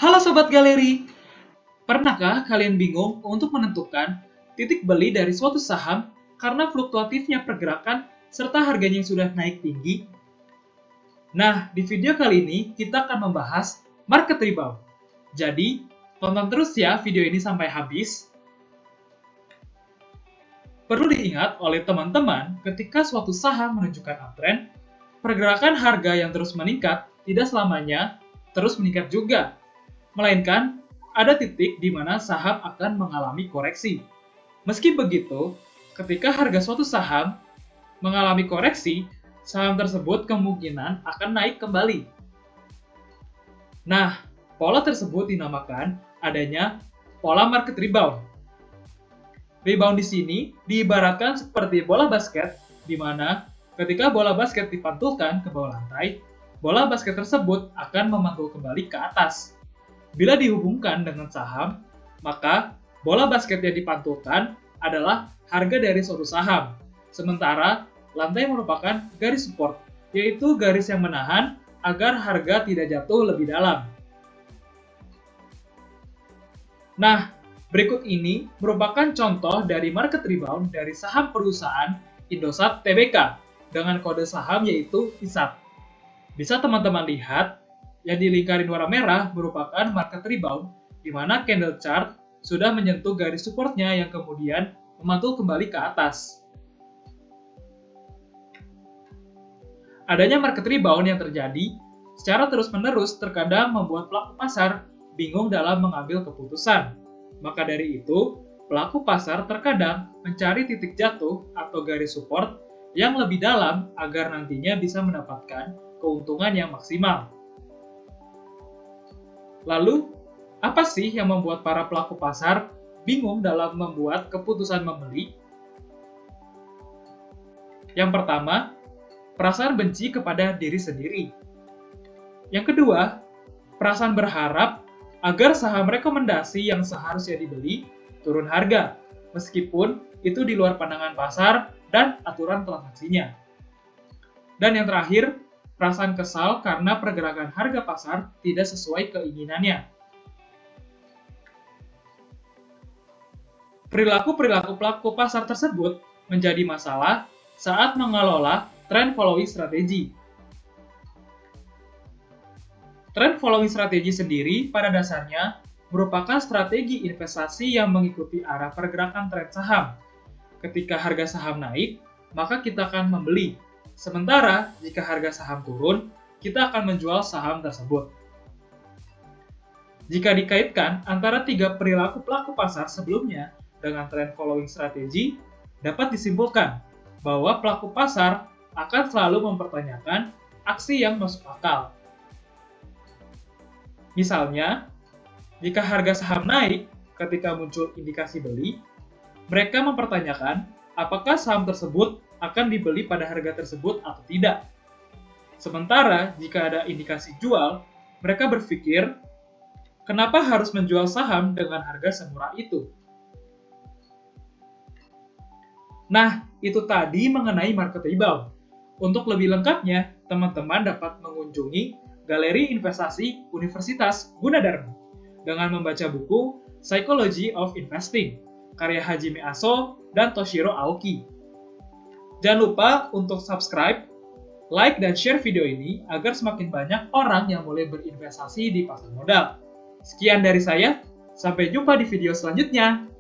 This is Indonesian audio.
Halo Sobat Galeri, pernahkah kalian bingung untuk menentukan titik beli dari suatu saham karena fluktuatifnya pergerakan serta harganya yang sudah naik tinggi? Nah, di video kali ini kita akan membahas market rebound. Jadi, tonton terus ya video ini sampai habis. Perlu diingat oleh teman-teman, ketika suatu saham menunjukkan uptrend, pergerakan harga yang terus meningkat tidak selamanya terus meningkat juga. Melainkan, ada titik di mana saham akan mengalami koreksi. Meski begitu, ketika harga suatu saham mengalami koreksi, saham tersebut kemungkinan akan naik kembali. Nah, pola tersebut dinamakan adanya pola market rebound. Rebound di sini diibaratkan seperti bola basket, di mana ketika bola basket dipantulkan ke bawah lantai, bola basket tersebut akan memantul kembali ke atas. Bila dihubungkan dengan saham, maka bola basket yang dipantulkan adalah harga dari suatu saham. Sementara lantai merupakan garis support, yaitu garis yang menahan agar harga tidak jatuh lebih dalam. Nah, berikut ini merupakan contoh dari market rebound dari saham perusahaan Indosat Tbk dengan kode saham yaitu ISAT. Bisa teman-teman lihat, yang dilingkarin warna merah merupakan market rebound, di mana candle chart sudah menyentuh garis supportnya yang kemudian memantul kembali ke atas. Adanya market rebound yang terjadi secara terus-menerus terkadang membuat pelaku pasar bingung dalam mengambil keputusan. Maka dari itu, pelaku pasar terkadang mencari titik jatuh atau garis support yang lebih dalam agar nantinya bisa mendapatkan keuntungan yang maksimal. Lalu, apa sih yang membuat para pelaku pasar bingung dalam membuat keputusan membeli? Yang pertama, perasaan benci kepada diri sendiri. Yang kedua, perasaan berharap agar saham rekomendasi yang seharusnya dibeli turun harga, meskipun itu di luar pandangan pasar dan aturan transaksinya. Dan yang terakhir, perasaan kesal karena pergerakan harga pasar tidak sesuai keinginannya. Perilaku-perilaku pelaku pasar tersebut menjadi masalah saat mengelola trend following strategi. Trend following strategi sendiri pada dasarnya merupakan strategi investasi yang mengikuti arah pergerakan tren saham. Ketika harga saham naik, maka kita akan membeli. Sementara, jika harga saham turun, kita akan menjual saham tersebut. Jika dikaitkan antara tiga perilaku pelaku pasar sebelumnya dengan trend following strategi, dapat disimpulkan bahwa pelaku pasar akan selalu mempertanyakan aksi yang masuk akal. Misalnya, jika harga saham naik ketika muncul indikasi beli, mereka mempertanyakan apakah saham tersebut akan dibeli pada harga tersebut atau tidak. Sementara, jika ada indikasi jual, mereka berpikir, kenapa harus menjual saham dengan harga semurah itu? Nah, itu tadi mengenai market rebound. Untuk lebih lengkapnya, teman-teman dapat mengunjungi Galeri Investasi Universitas Gunadarma dengan membaca buku Psychology of Investing, karya Hajime Aso dan Toshiro Aoki. Jangan lupa untuk subscribe, like, dan share video ini agar semakin banyak orang yang mulai berinvestasi di pasar modal. Sekian dari saya, sampai jumpa di video selanjutnya.